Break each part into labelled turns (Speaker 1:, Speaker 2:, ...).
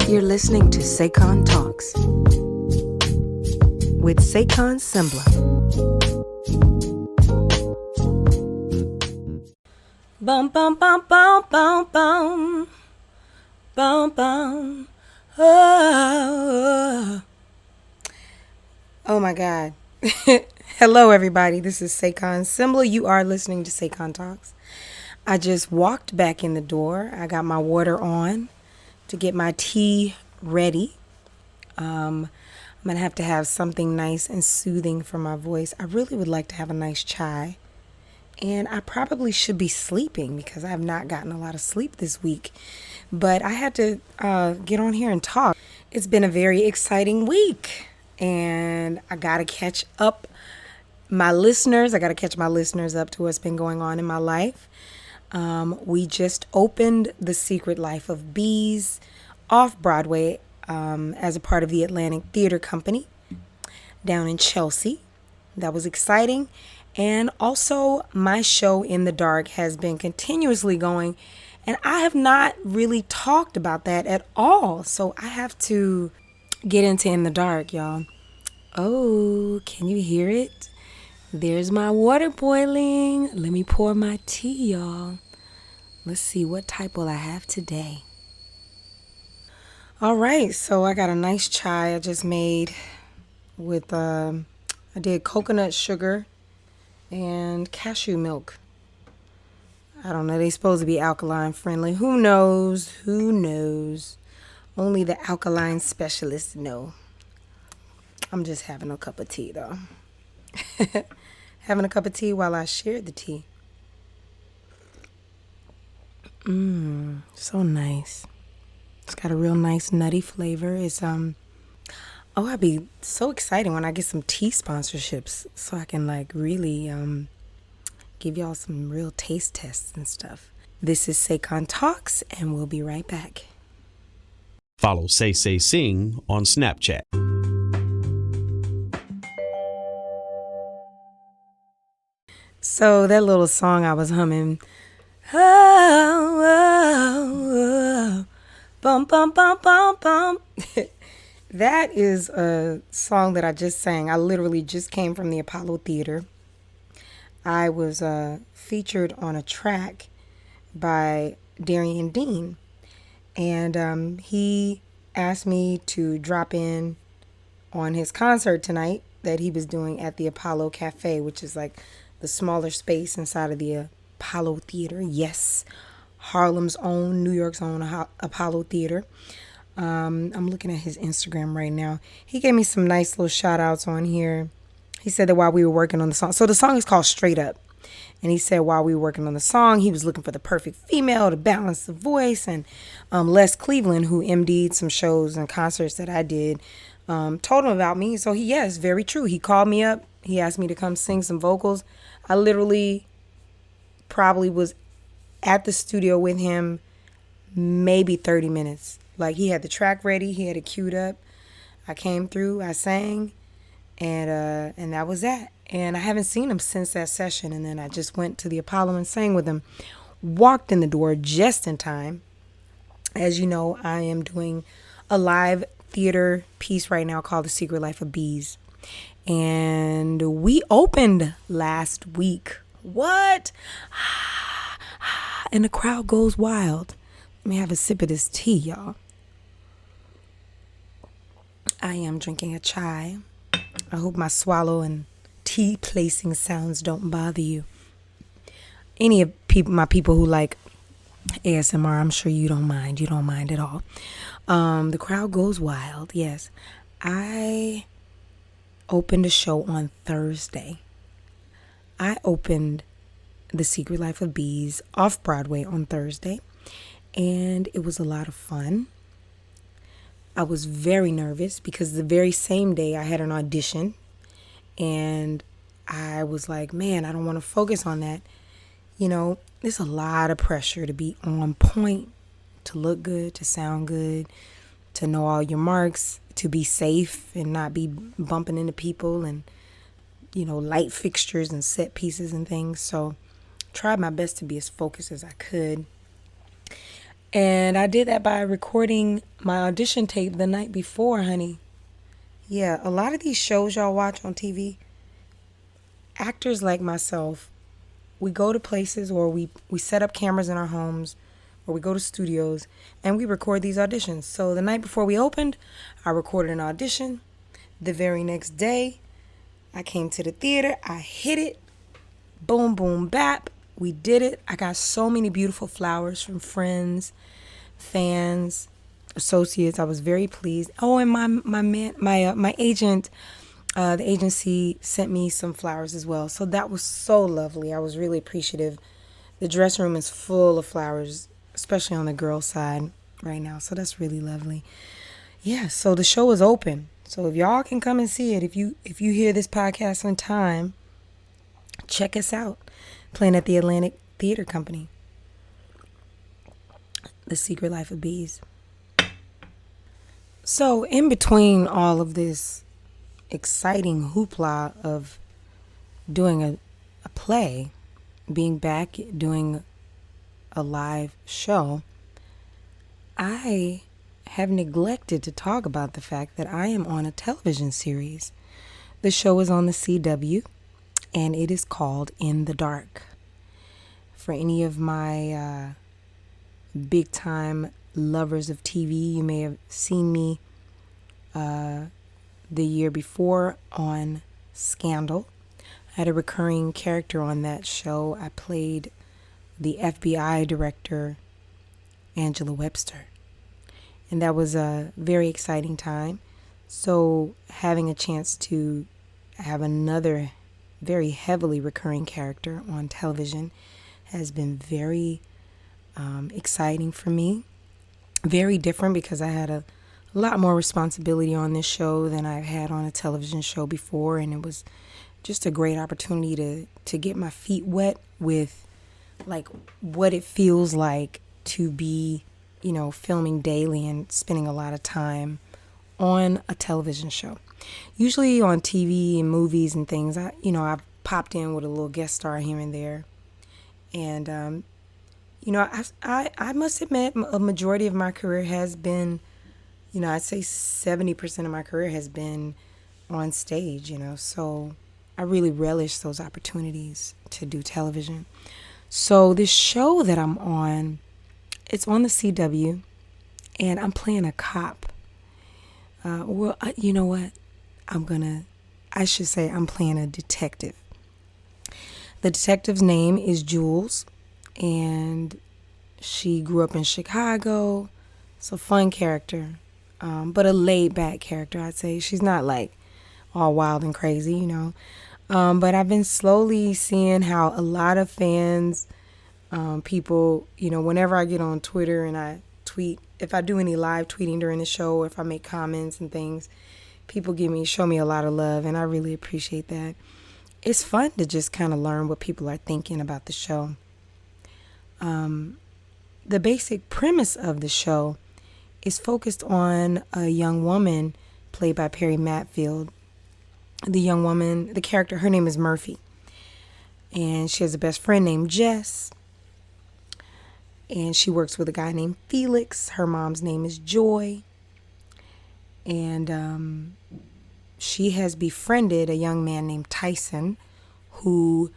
Speaker 1: You're listening to SayconTalks with Saycon Sengbloh. Bum bum bum bum bum bum bum bum. Oh my God. Hello everybody. This is Saycon Sengbloh. You are listening to SayconTalks. I just walked back in the door. I got my water on to get my tea ready. I'm going to have something nice and soothing for my voice. I really would like to have a nice chai. And I probably should be sleeping because I have not gotten a lot of sleep this week. But I had to get on here and talk. It's been a very exciting week. And I got to catch up my listeners. I got to catch my listeners up to what's been going on in my life. We just opened The Secret Life of Bees off-Broadway as a part of the Atlantic Theater Company down in Chelsea. That was exciting. And also, my show In the Dark has been continuously going, and I have not really talked about that at all. So I have to get into In the Dark, y'all. Oh, can you hear it? There's my water boiling. Let me pour my tea, y'all. Let's see, what type will I have today? All right, so I got a nice chai I just made with, I did coconut sugar and cashew milk. I don't know, they're supposed to be alkaline friendly. Who knows? Who knows? Only the alkaline specialists know. I'm just having a cup of tea, though. Having a cup of tea while I shared the tea. So nice. It's got a real nice nutty flavor. It's I'll be so excited when I get some tea sponsorships so I can like really give y'all some real taste tests and stuff. This is SayconTalks, and we'll be right back.
Speaker 2: Follow Say Sing on Snapchat.
Speaker 1: So that little song I was humming, bum bum bum bum bum. That is a song that I just sang. I literally just came from the Apollo Theater. I was featured on a track by Darian Dean, and he asked me to drop in on his concert tonight that he was doing at the Apollo Cafe, which is like the smaller space inside of the Apollo Theater. Yes, Harlem's own, New York's own Apollo Theater. I'm looking at his Instagram right now. He gave me some nice little shout outs on here. He said that while we were working on the song, so the song is called Straight Up. And he said while we were working on the song, he was looking for the perfect female to balance the voice. And Les Cleveland, who MD'd some shows and concerts that I did, told him about me. So yes, very true. He called me up. He asked me to come sing some vocals. I literally probably was at the studio with him maybe 30 minutes. Like, he had the track ready, he had it queued up. I came through, I sang, and that was that. And I haven't seen him since that session. And then I just went to the Apollo and sang with him. Walked in the door just in time. As you know, I am doing a live theater piece right now called The Secret Life of Bees. And we opened last week. What? And the crowd goes wild. Let me have a sip of this tea, y'all. I am drinking a chai. I hope my swallow and tea placing sounds don't bother you. Any of my people who like ASMR, I'm sure you don't mind. You don't mind at all. The crowd goes wild. Yes. I opened a show on Thursday. I opened The Secret Life of Bees off-Broadway on Thursday. And it was a lot of fun. I was very nervous because the very same day I had an audition, and I was like, man, I don't want to focus on that. You know, there's a lot of pressure to be on point, to look good, to sound good, to know all your marks, to be safe and not be bumping into people and, you know, light fixtures and set pieces and things. So tried my best to be as focused as I could. And I did that by recording my audition tape the night before, honey. Yeah, a lot of these shows y'all watch on TV, actors like myself, we go to places or we set up cameras in our homes or we go to studios and we record these auditions. So the night before we opened, I recorded an audition. The very next day, I came to the theater, I hit it, boom, boom, bap. We did it. I got so many beautiful flowers from friends, fans, associates. I was very pleased. Oh, and my agent, the agency sent me some flowers as well. So that was so lovely. I was really appreciative. The dressing room is full of flowers, especially on the girl side right now. So that's really lovely. Yeah, so the show is open. So if y'all can come and see it, if you hear this podcast on time, check us out. Playing at the Atlantic Theater Company. The Secret Life of Bees. So in between all of this exciting hoopla of doing a play, being back doing a live show, I have neglected to talk about the fact that I am on a television series. The show is on the CW and it is called In the Dark. For any of my big time lovers of TV, you may have seen me the year before on Scandal. I had a recurring character on that show. I played the FBI director, Angela Webster. And that was a very exciting time. So having a chance to have another very heavily recurring character on television has been very exciting for me. Very different because I had a lot more responsibility on this show than I've had on a television show before, and it was just a great opportunity to get my feet wet with like what it feels like to be, you know, filming daily and spending a lot of time on a television show. Usually on TV and movies and things, I've popped in with a little guest star here and there. And, I must admit a majority of my career has been, I'd say 70% of my career has been on stage, so I really relish those opportunities to do television. So this show that I'm on, it's on the CW, and I'm playing a cop. You know what? I'm playing a detective. The detective's name is Jules, and she grew up in Chicago. It's a fun character, but a laid-back character, I'd say. She's not like all wild and crazy, But I've been slowly seeing how a lot of fans, people, whenever I get on Twitter and I tweet, if I do any live tweeting during the show, or if I make comments and things, people show me a lot of love, and I really appreciate that. It's fun to just kind of learn what people are thinking about the show. The basic premise of the show is focused on a young woman played by Perry Matfield. The young woman, the character, her name is Murphy. And she has a best friend named Jess. And she works with a guy named Felix. Her mom's name is Joy. And she has befriended a young man named Tyson, who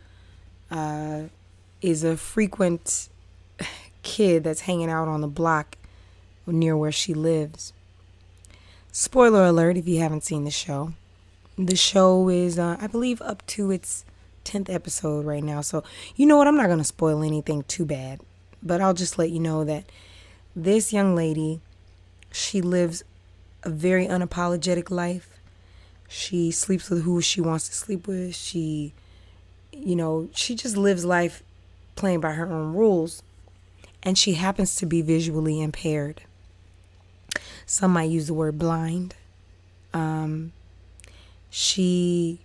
Speaker 1: is a frequent kid that's hanging out on the block near where she lives. Spoiler alert if you haven't seen the show. The show is, I believe, up to its 10th episode right now. So, you know what? I'm not going to spoil anything too bad. But I'll just let you know that this young lady, she lives a very unapologetic life. She sleeps with who she wants to sleep with. She just lives life playing by her own rules. And she happens to be visually impaired. Some might use the word blind. She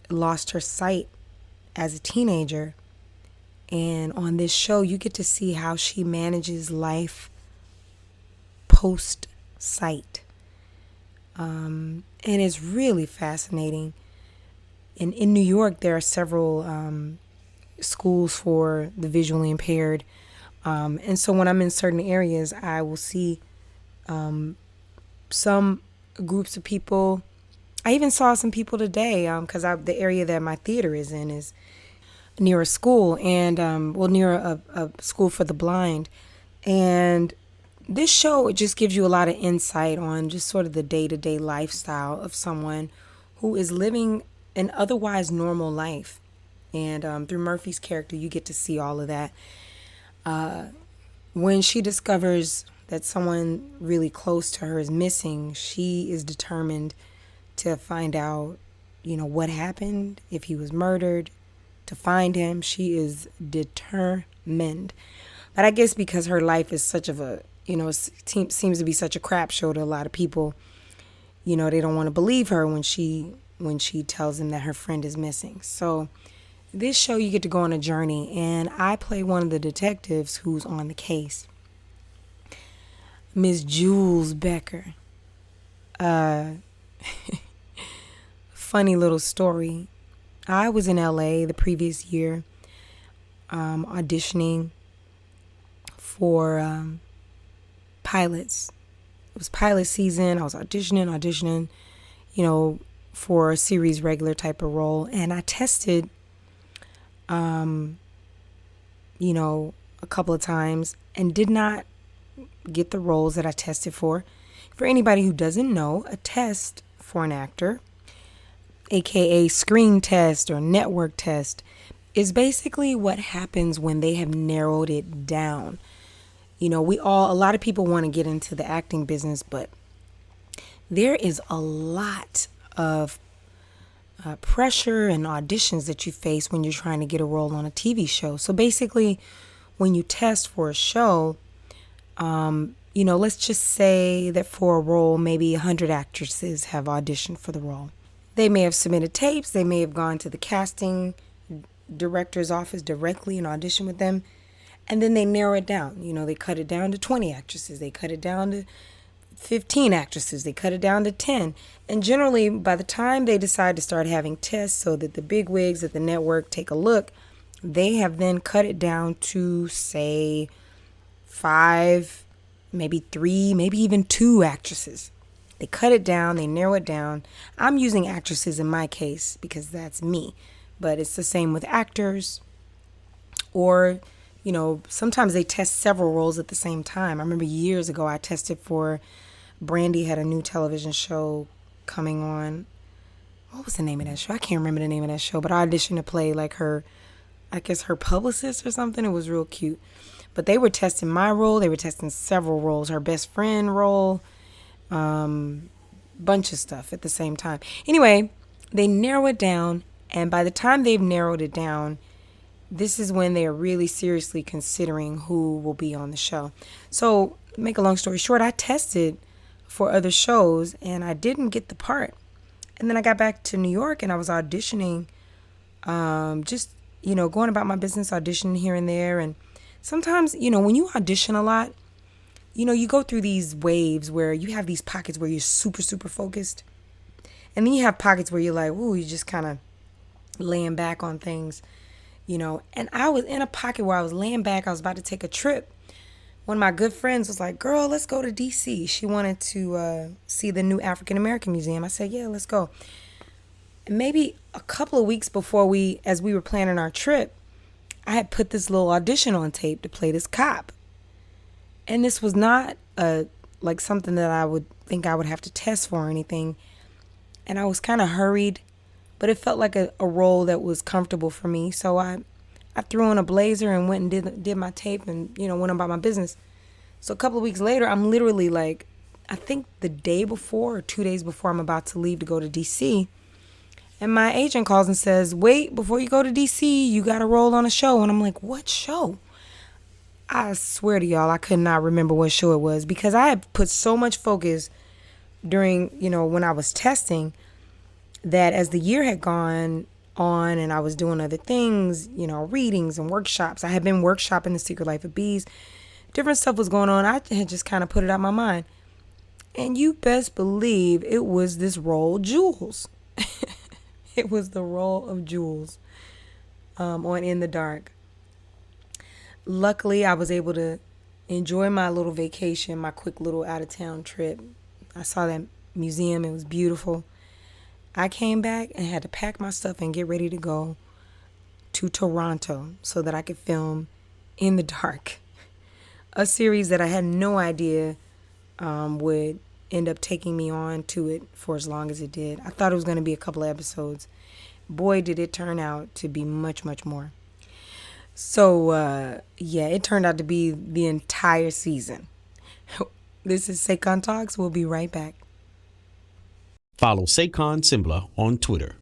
Speaker 1: lost her sight as a teenager. And on this show, you get to see how she manages life post-sight. And it's really fascinating. In New York, there are several schools for the visually impaired. And so when I'm in certain areas, I will see some groups of people. I even saw some people today because the area that my theater is in is near a school and near a school for the blind. And this show, it just gives you a lot of insight on just sort of the day-to-day lifestyle of someone who is living an otherwise normal life. And through Murphy's character, you get to see all of that. When she discovers that someone really close to her is missing, she is determined to find out, what happened, if he was murdered, to find him. She is determined. But I guess because her life is such of a, seems to be such a crap show to a lot of people, they don't want to believe her when she tells them that her friend is missing. So this show, you get to go on a journey, and I play one of the detectives who's on the case. Miss Jules Becker. Funny little story. I was in LA the previous year auditioning for pilots. It was pilot season. I was auditioning, for a series regular type of role. And I tested, a couple of times and did not get the roles that I tested for. For anybody who doesn't know, a test for an actor, aka screen test or network test, is basically what happens when they have narrowed it down. A lot of people want to get into the acting business, but there is a lot of pressure and auditions that you face when you're trying to get a role on a TV show. So basically, when you test for a show, let's just say that for a role, maybe 100 actresses have auditioned for the role. They may have submitted tapes. They may have gone to the casting director's office directly and auditioned with them. And then they narrow it down. They cut it down to 20 actresses. They cut it down to 15 actresses. They cut it down to 10. And generally, by the time they decide to start having tests so that the big wigs at the network take a look, they have then cut it down to, say, 5, maybe 3, maybe even 2 actresses. They cut it down. They narrow it down. I'm using actresses in my case because that's me. But it's the same with actors. Or, sometimes they test several roles at the same time. I remember years ago I tested for, Brandy had a new television show coming on. What was the name of that show? I can't remember the name of that show. But I auditioned to play like her publicist or something. It was real cute. But they were testing my role. They were testing several roles. Her best friend role. Bunch of stuff at the same time. Anyway, they narrow it down, and by the time they've narrowed it down, this is when they are really seriously considering who will be on the show. So, make a long story short, I tested for other shows, and I didn't get the part. And then I got back to New York, and I was auditioning, going about my business, auditioning here and there. And sometimes, when you audition a lot, you go through these waves where you have these pockets where you're super, super focused. And then you have pockets where you're like, ooh, you're just kind of laying back on things, And I was in a pocket where I was laying back. I was about to take a trip. One of my good friends was like, girl, let's go to D.C. She wanted to see the new African American Museum. I said, yeah, let's go. And maybe a couple of weeks before as we were planning our trip, I had put this little audition on tape to play this cop. And this was not something that I would think I would have to test for or anything. And I was kind of hurried, but it felt like a role that was comfortable for me. So I threw on a blazer and went and did my tape and, went about my business. So a couple of weeks later, I'm literally I think the day before or 2 days before I'm about to leave to go to D.C., and my agent calls and says, wait, before you go to D.C., you got a role on a show. And I'm like, what show? I swear to y'all, I could not remember what show it was because I had put so much focus during, when I was testing that as the year had gone on and I was doing other things, readings and workshops. I had been workshopping The Secret Life of Bees. Different stuff was going on. I had just kind of put it out of my mind. And you best believe it was this role, Jules. It was the role of Jules on In the Dark. Luckily, I was able to enjoy my little vacation, my quick little out of town trip. I saw that museum, it was beautiful. I came back and had to pack my stuff and get ready to go to Toronto so that I could film In the Dark, a series that I had no idea would end up taking me on to it for as long as it did. I thought it was going to be a couple of episodes. Boy, did it turn out to be much, much more. So, yeah, it turned out to be the entire season. This is SayconTalks. We'll be right back.
Speaker 2: Follow Saycon Sengbloh on Twitter.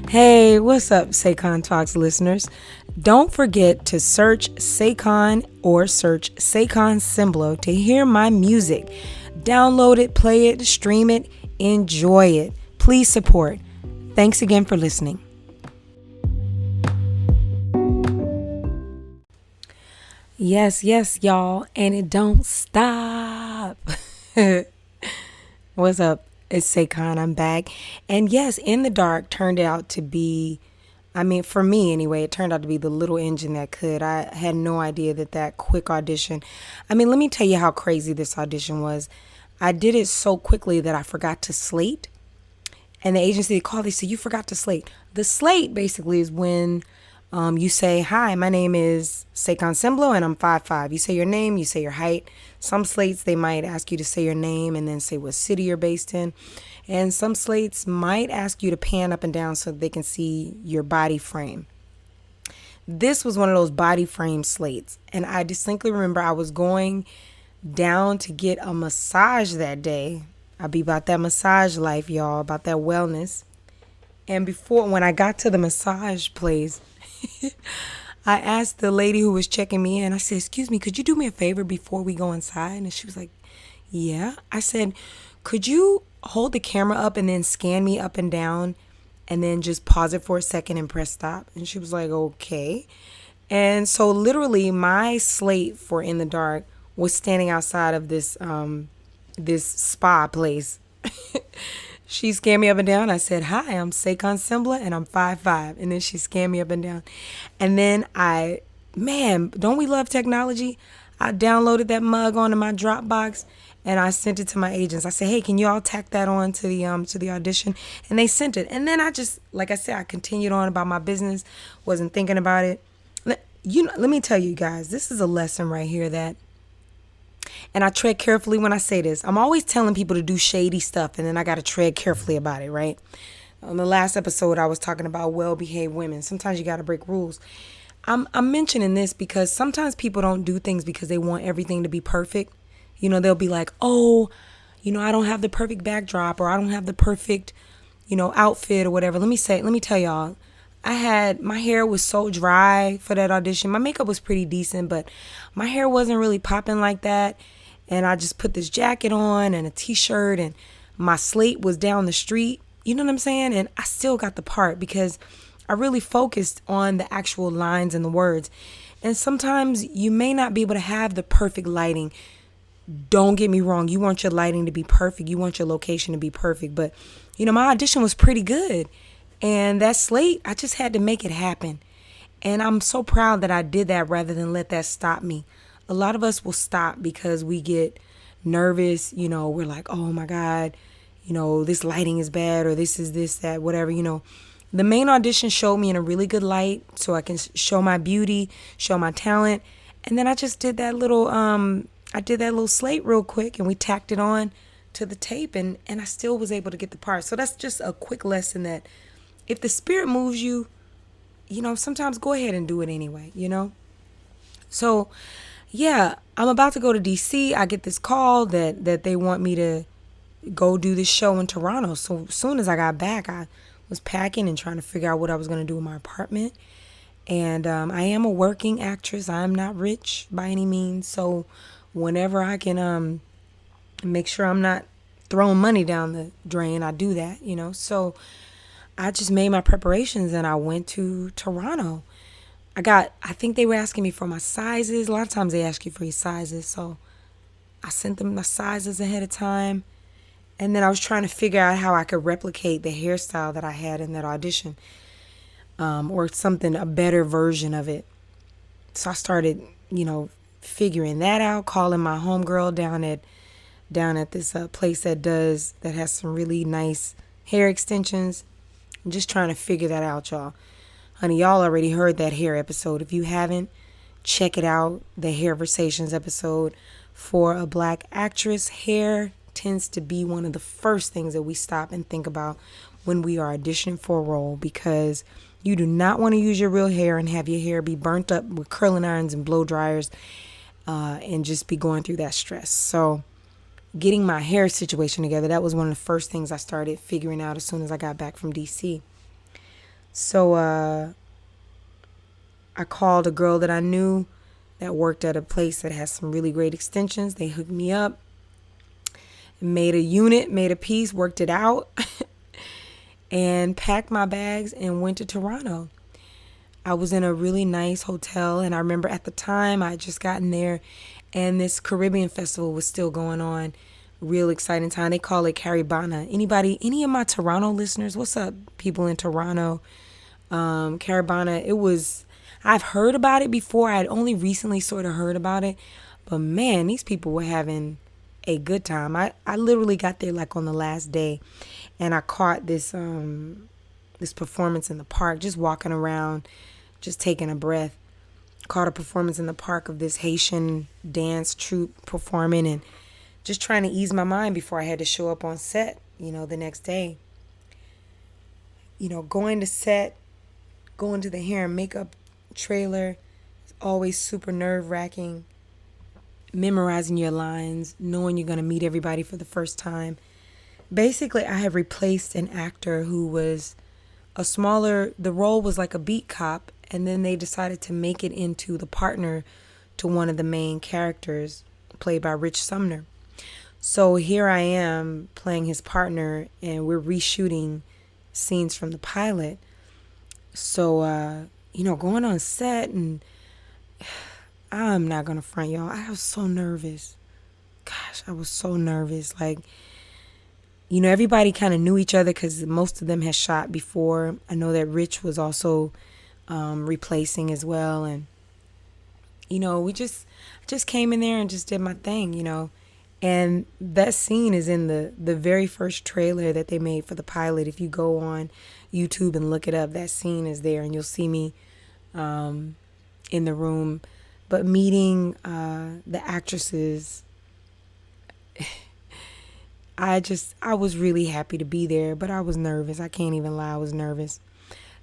Speaker 1: Hey, what's up, SayconTalks listeners? Don't forget to search Saycon or search Saycon Sengbloh to hear my music. Download it, play it, stream it, enjoy it. Please support. Thanks again for listening. Yes, y'all, and it don't stop. What's up? It's Saycon. I'm back. And yes, In the Dark turned out to be, for me anyway, it turned out to be the little engine that could. I had no idea that quick audition. Let me tell you how crazy this audition was. I did it so quickly that I forgot to slate. And the agency called, they said, you forgot to slate. The slate basically is when you say, hi, my name is Saycon Sengbloh and I'm 5'5". You say your name, you say your height. Some slates, they might ask you to say your name and then say what city you're based in. And some slates might ask you to pan up and down so they can see your body frame. This was one of those body frame slates. And I distinctly remember I was going down to get a massage that day. I'll be about that massage life, y'all, about that wellness. And when I got to the massage place, I asked the lady who was checking me in, I said, excuse me, could you do me a favor before we go inside? And she was like, yeah. I said, could you hold the camera up and then scan me up and down and then just pause it for a second and press stop? And she was like, okay. And so literally my slate for In the Dark was standing outside of this spa place. She scanned me up and down. I said, hi, I'm Saycon Sengbloh and I'm 5'5". And then she scanned me up and down. And then don't we love technology? I downloaded that mug onto my Dropbox and I sent it to my agents. I said, hey, can you all tack that on to the audition? And they sent it. And then I just, like I said, I continued on about my business, wasn't thinking about it. Let me tell you guys, this is a lesson right here and I tread carefully when I say this. I'm always telling people to do shady stuff, and then I got to tread carefully about it, right? On the last episode, I was talking about well-behaved women. Sometimes you got to break rules. I'm mentioning this because sometimes people don't do things because they want everything to be perfect. They'll be like, oh, I don't have the perfect backdrop, or I don't have the perfect, outfit or whatever. Let me tell y'all, my hair was so dry for that audition. My makeup was pretty decent, but my hair wasn't really popping like that. And I just put this jacket on and a t-shirt and my slate was down the street. You know what I'm saying? And I still got the part because I really focused on the actual lines and the words. And sometimes you may not be able to have the perfect lighting. Don't get me wrong. You want your lighting to be perfect. You want your location to be perfect. But, my audition was pretty good. And that slate, I just had to make it happen. And I'm so proud that I did that rather than let that stop me. A lot of us will stop because we get nervous. We're like, oh my God, this lighting is bad, or this is this, that, whatever, The main audition showed me in a really good light so I can show my beauty, show my talent. And then I just did that little, slate real quick and we tacked it on to the tape and I still was able to get the part. So that's just a quick lesson that if the spirit moves you, sometimes go ahead and do it anyway, So, yeah, I'm about to go to DC. I get this call that they want me to go do this show in Toronto. So as soon as I got back, I was packing and trying to figure out what I was going to do in my apartment. And I am a working actress. I'm not rich by any means. So whenever I can make sure I'm not throwing money down the drain, I do that, So I just made my preparations and I went to Toronto. I think they were asking me for my sizes. A lot of times they ask you for your sizes. So I sent them my sizes ahead of time. And then I was trying to figure out how I could replicate the hairstyle that I had in that audition, or something, a better version of it. So I started, figuring that out, calling my homegirl down at this place that has some really nice hair extensions. I'm just trying to figure that out, y'all. Honey, y'all already heard that hair episode. If you haven't, check it out. The Hairversations episode. For a Black actress, hair tends to be one of the first things that we stop and think about when we are auditioning for a role, because you do not want to use your real hair and have your hair be burnt up with curling irons and blow dryers, and just be going through that stress. So getting my hair situation together, that was one of the first things I started figuring out as soon as I got back from DC. So I called a girl that I knew that worked at a place that has some really great extensions. They hooked me up, made a unit, made a piece, worked it out, and packed my bags and went to Toronto. I was in a really nice hotel, and I remember at the time I had just gotten there, and this Caribbean festival was still going on. Real exciting time. They call it Caribana. Any of my Toronto listeners, what's up, people in Toronto? Caribana, I've heard about it before. I had only recently sort of heard about it, but man, these people were having a good time. I literally got there like on the last day, and I caught this performance in the park, just walking around, just taking a breath. Caught a performance in the park of this Haitian dance troupe performing, and just trying to ease my mind before I had to show up on set, the next day. Going to set, going to the hair and makeup trailer is always super nerve-wracking. Memorizing your lines, knowing you're going to meet everybody for the first time. Basically, I have replaced an actor who was the role was like a beat cop, and then they decided to make it into the partner to one of the main characters, played by Rich Sumner. So here I am playing his partner, and we're reshooting scenes from the pilot. So, going on set, and I'm not going to front y'all, I was so nervous. Gosh, I was so nervous. Like, everybody kind of knew each other because most of them had shot before. I know that Rich was also replacing as well. And, we just came in there and just did my thing, And that scene is in the very first trailer that they made for the pilot. If you go on YouTube and look it up, that scene is there, and you'll see me in the room. But meeting the actresses, I was really happy to be there, but I was nervous. I can't even lie, I was nervous.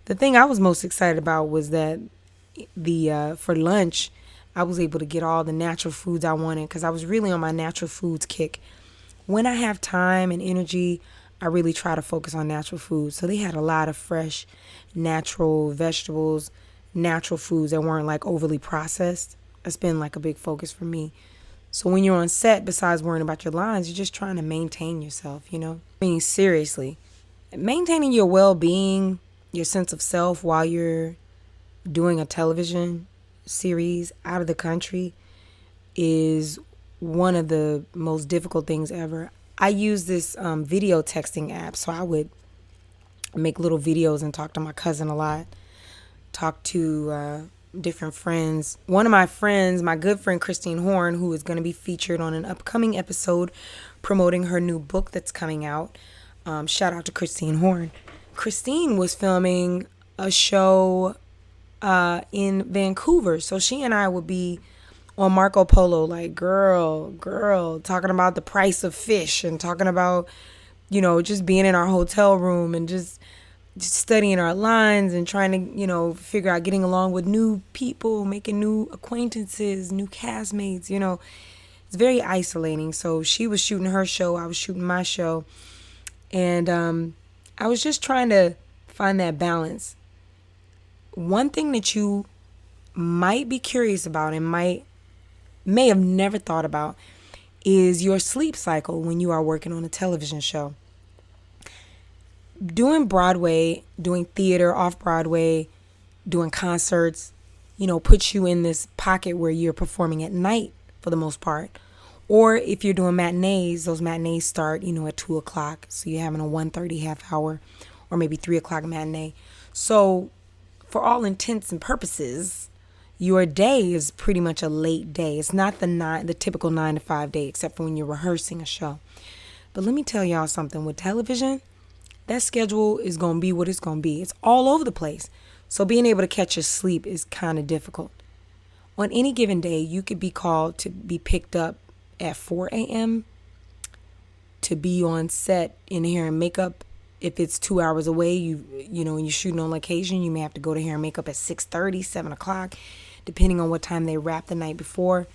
Speaker 1: The thing I was most excited about was that for lunch, I was able to get all the natural foods I wanted, because I was really on my natural foods kick. When I have time and energy, I really try to focus on natural foods. So they had a lot of fresh, natural vegetables, natural foods that weren't like overly processed. That's been like a big focus for me. So when you're on set, besides worrying about your lines, you're just trying to maintain yourself, I mean, seriously, maintaining your well-being, your sense of self while you're doing a television series out of the country is one of the most difficult things ever. I use this video texting app, so I would make little videos and talk to my cousin a lot, talk to different friends. One of my friends, my good friend Christine Horn, who is going to be featured on an upcoming episode promoting her new book that's coming out. Shout out to Christine Horn. Christine was filming a show in Vancouver, so she and I would be on Marco Polo, like girl, talking about the price of fish and talking about, just being in our hotel room and just studying our lines and trying to, figure out getting along with new people, making new acquaintances, new castmates, It's very isolating. So she was shooting her show, I was shooting my show. And I was just trying to find that balance. One thing that you might be curious about and may have never thought about is your sleep cycle when you are working on a television show. Doing Broadway, doing theater off Broadway, doing concerts, puts you in this pocket where you're performing at night for the most part, Or if you're doing matinees, those matinees start, at 2 o'clock. So you're having a 1:30 half hour or maybe 3 o'clock matinee. So for all intents and purposes, your day is pretty much a late day. It's not the typical 9 to 5 day, except for when you're rehearsing a show. But let me tell y'all something. With television, that schedule is going to be what it's going to be. It's all over the place. So being able to catch your sleep is kind of difficult. On any given day, you could be called to be picked up at 4 a.m. to be on set in hair and makeup. If it's 2 hours away, and you're shooting on location, you may have to go to hair and makeup at 6:30, 7 o'clock, depending on what time they wrap the night before.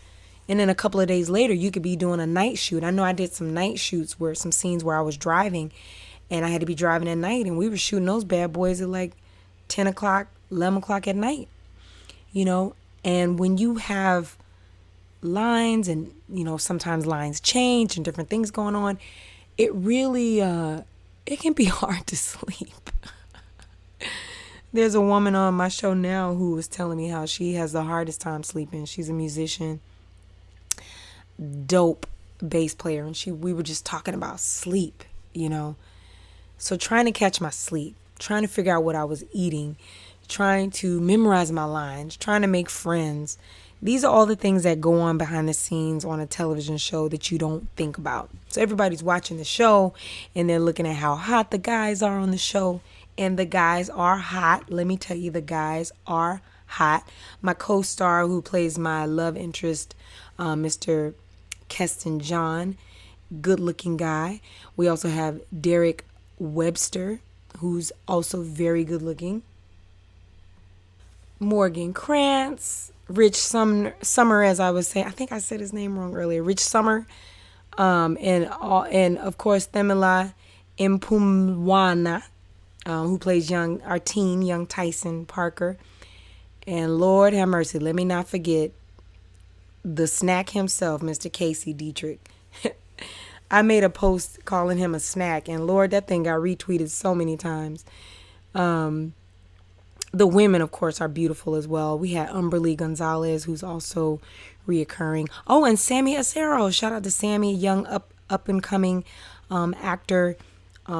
Speaker 1: And then a couple of days later, you could be doing a night shoot. I know I did some night shoots some scenes where I was driving and I had to be driving at night, and we were shooting those bad boys at like 10 o'clock, 11 o'clock at night, and when you have lines and, sometimes lines change and different things going on, it really, it can be hard to sleep. There's a woman on my show now who was telling me how she has the hardest time sleeping. She's a musician, dope bass player, and we were just talking about sleep, So trying to catch my sleep, trying to figure out what I was eating, trying to memorize my lines, trying to make friends. These are all the things that go on behind the scenes on a television show that you don't think about. So everybody's watching the show and they're looking at how hot the guys are on the show. And the guys are hot. Let me tell you, the guys are hot. My co-star who plays my love interest, Mr. Keston John, good looking guy. We also have Derek Webster, who's also very good looking. Morgan Krantz, Rich Summer, as I was saying, I think I said his name wrong earlier. Rich Summer, and of course Themela Impumwana, who plays young Tyson Parker, and Lord have mercy, let me not forget the snack himself, Mr. Casey Dietrich. I made a post calling him a snack, and Lord, that thing got retweeted so many times. The women, of course, are beautiful as well. We had Umberly Gonzalez, who's also reoccurring. Oh, and Sammy Acero. Shout out to Sammy, young up and coming actor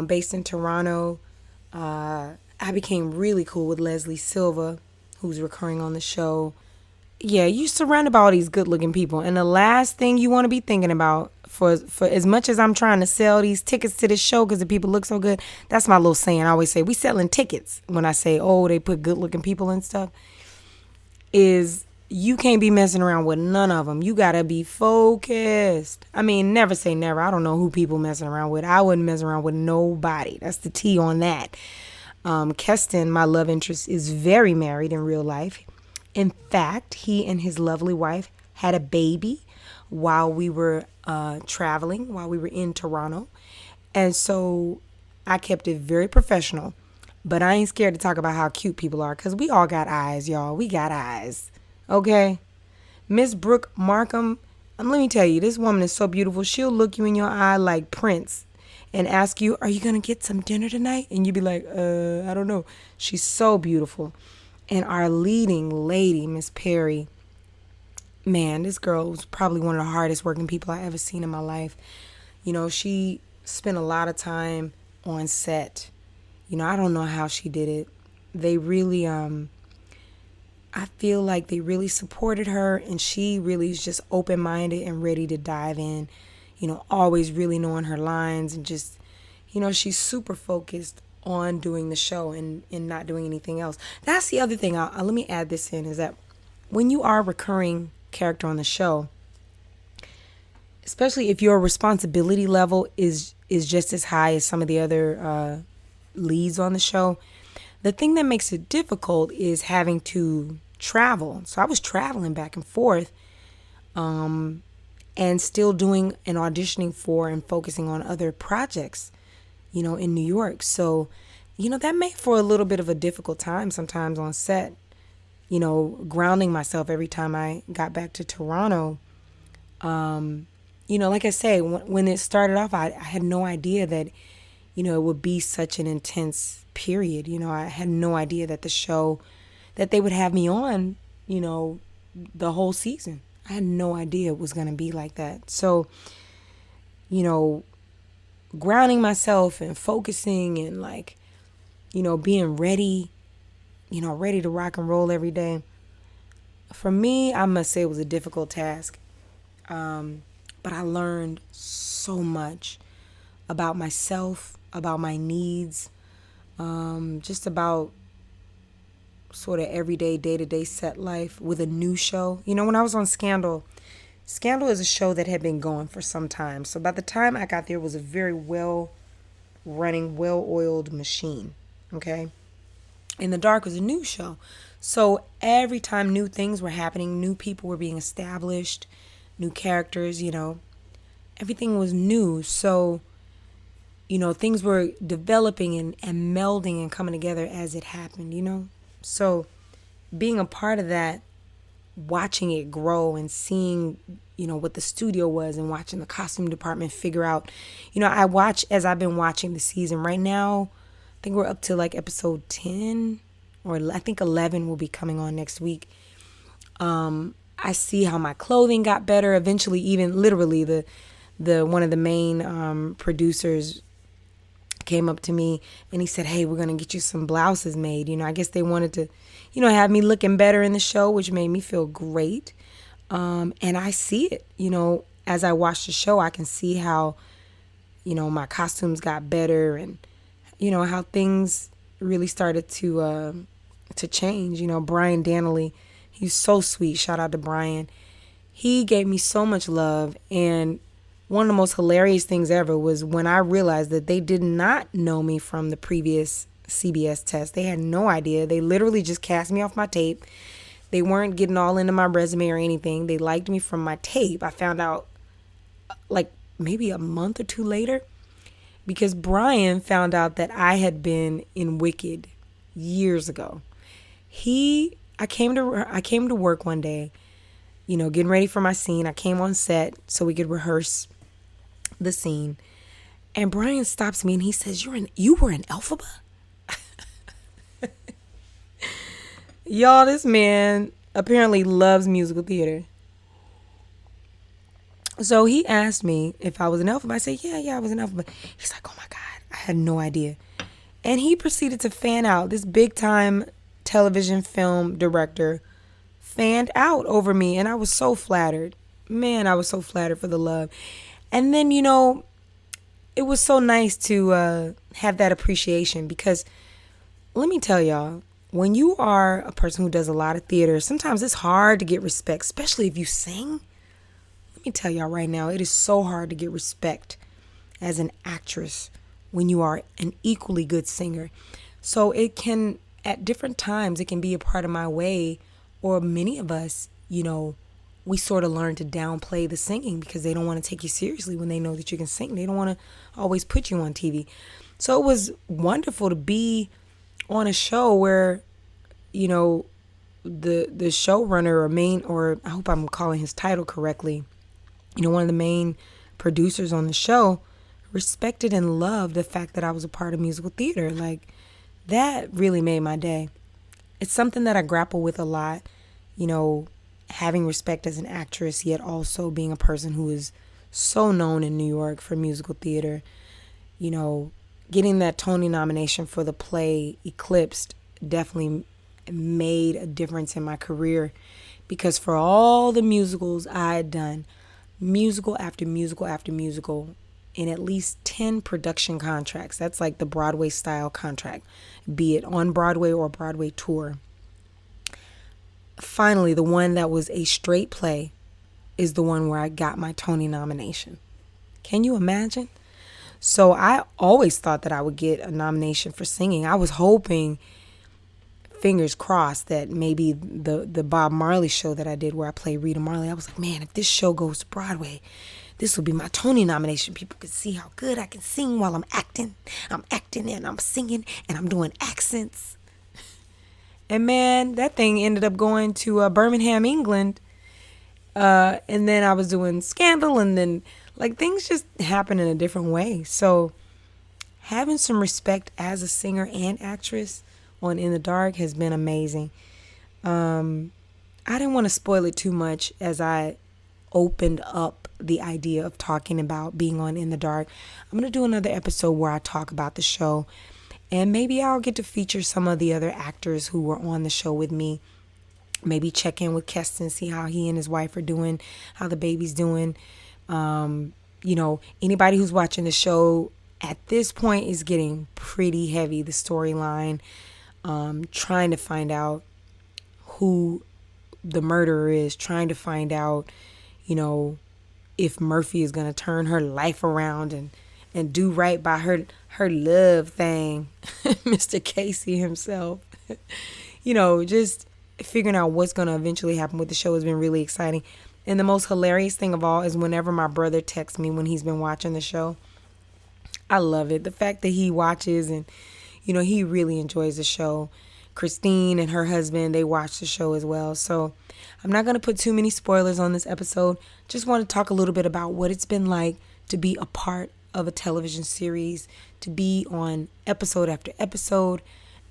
Speaker 1: based in Toronto. I became really cool with Leslie Silva, who's recurring on the show. Yeah, you're surrounded by all these good looking people. And the last thing you want to be thinking about, for as much as I'm trying to sell these tickets to this show because the people look so good, that's my little saying. I always say, we selling tickets. When I say, oh, they put good looking people and stuff, is you can't be messing around with none of them. You got to be focused. I mean, never say never. I don't know who people messing around with. I wouldn't mess around with nobody. That's the T on that. Keston, my love interest, is very married in real life. In fact, he and his lovely wife had a baby while we were traveling, while we were in Toronto. And so I kept it very professional. But I ain't scared to talk about how cute people are, because we all got eyes, y'all. We got eyes. Okay? Miss Brooke Markham, let me tell you, this woman is so beautiful. She'll look you in your eye like Prince and ask you, are you going to get some dinner tonight? And you be like, I don't know. She's so beautiful. And our leading lady, Miss Perry, man, this girl was probably one of the hardest working people I ever seen in my life. She spent a lot of time on set. I don't know how she did it. They really, I feel like they really supported her, and she really is just open-minded and ready to dive in, always really knowing her lines, and just, she's super focused on doing the show and not doing anything else. That's the other thing. Let me add this in, is that when you are a recurring character on the show, especially if your responsibility level is just as high as some of the other leads on the show, the thing that makes it difficult is having to travel. So I was traveling back and forth and still doing and auditioning for and focusing on other projects, in New York. So, that made for a little bit of a difficult time sometimes on set, grounding myself every time I got back to Toronto. Like I say, when it started off, I had no idea that, it would be such an intense period. I had no idea that the show, that they would have me on, the whole season. I had no idea it was going to be like that. So, you know, grounding myself and focusing and like, you know, being ready, you know, ready to rock and roll every day. For me, I must say it was a difficult task. But I learned so much about myself, about my needs, just about sort of everyday, day-to-day set life with a new show. You know, when I was on Scandal is a show that had been going for some time. So by the time I got there, it was a very well-running, well-oiled machine, okay? In the Dark was a new show. So every time new things were happening, new people were being established, new characters, you know, everything was new. So, you know, things were developing and melding and coming together as it happened, you know? So being a part of that, watching it grow and seeing, you know, what the studio was and watching the costume department figure out, you know, as I've been watching the season right now, I think we're up to like episode 10 or I think 11 will be coming on next week. I see how my clothing got better. Eventually, even literally the one of the main producers came up to me and he said, "Hey, we're going to get you some blouses made." You know, I guess they wanted to, you know, have me looking better in the show, which made me feel great. And I see it, you know, as I watch the show, I can see how, you know, my costumes got better and, you know, how things really started to change. You know, Brian Danley, he's so sweet. Shout out to Brian. He gave me so much love, and one of the most hilarious things ever was when I realized that they did not know me from the previous CBS test. They had no idea. They literally just cast me off my tape. They weren't getting all into my resume or anything. They liked me from my tape. I found out like maybe a month or two later because Brian found out that I had been in Wicked years ago. I came to work one day, you know, getting ready for my scene. I came on set so we could rehearse the scene. And Brian stops me and he says, you were in Elphaba? Y'all, this man apparently loves musical theater. So he asked me if I was in Elphaba. I said, yeah, I was in Elphaba. He's like, "Oh my God, I had no idea." And he proceeded to fan out. This big time television film director fanned out over me, and I was so flattered. Man, I was so flattered for the love. And then, you know, it was so nice to have that appreciation because let me tell y'all, when you are a person who does a lot of theater, sometimes it's hard to get respect, especially if you sing. Let me tell y'all right now, it is so hard to get respect as an actress when you are an equally good singer. So it can, at different times, it can be a part of my way, or many of us, you know, we sort of learn to downplay the singing because they don't want to take you seriously when they know that you can sing. They don't want to always put you on TV. So it was wonderful to be on a show where, you know, the showrunner or I hope I'm calling his title correctly, you know, one of the main producers on the show respected and loved the fact that I was a part of musical theater. Like, that really made my day. It's something that I grapple with a lot, you know, having respect as an actress, yet also being a person who is so known in New York for musical theater. You know, getting that Tony nomination for the play Eclipsed definitely made a difference in my career, because for all the musicals I had done, musical after musical after musical, in at least 10 production contracts, that's like the Broadway style contract, be it on Broadway or Broadway tour. Finally, the one that was a straight play is the one where I got my Tony nomination. Can you imagine? So I always thought that I would get a nomination for singing. I was hoping, fingers crossed, that maybe the Bob Marley show that I did where I played Rita Marley, I was like, man, if this show goes to Broadway, this will be my Tony nomination. People can see how good I can sing while I'm acting. I'm acting and I'm singing and I'm doing accents. And man, that thing ended up going to Birmingham, England. And then I was doing Scandal, and then like things just happen in a different way. So having some respect as a singer and actress on In the Dark has been amazing. I I didn't want to spoil it too much as I opened up the idea of talking about being on In the Dark. I'm going to do another episode where I talk about the show, and maybe I'll get to feature some of the other actors who were on the show with me. Maybe check in with Keston, see how he and his wife are doing, how the baby's doing. Anybody who's watching the show at this point is getting pretty heavy, the storyline, trying to find out who the murderer is, trying to find out, if Murphy is going to turn her life around and do right by her love thing, Mr. Casey himself. Just figuring out what's going to eventually happen with the show has been really exciting. And the most hilarious thing of all is whenever my brother texts me when he's been watching the show. I love it. The fact that he watches and, he really enjoys the show. Christine and her husband, they watch the show as well. So I'm not going to put too many spoilers on this episode. Just want to talk a little bit about what it's been like to be a part of a television series, to be on episode after episode,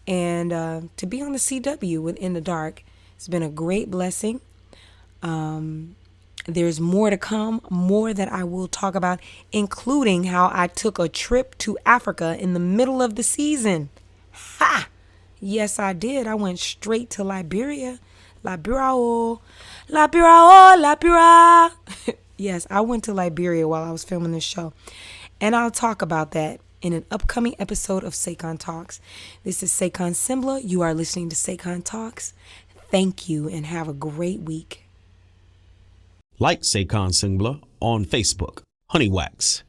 Speaker 1: and to be on the CW with In the Dark. It's been a great blessing. There's more to come, more that I will talk about, including how I took a trip to Africa in the middle of the season. Ha! Yes, I did. I went straight to Liberia. Liberia. Yes, I went to Liberia while I was filming this show. And I'll talk about that in an upcoming episode of SayconTalks. This is Saycon Sengbloh. You are listening to SayconTalks. Thank you and have a great week.
Speaker 2: Like Saycon Sengbloh on Facebook, Honeywax.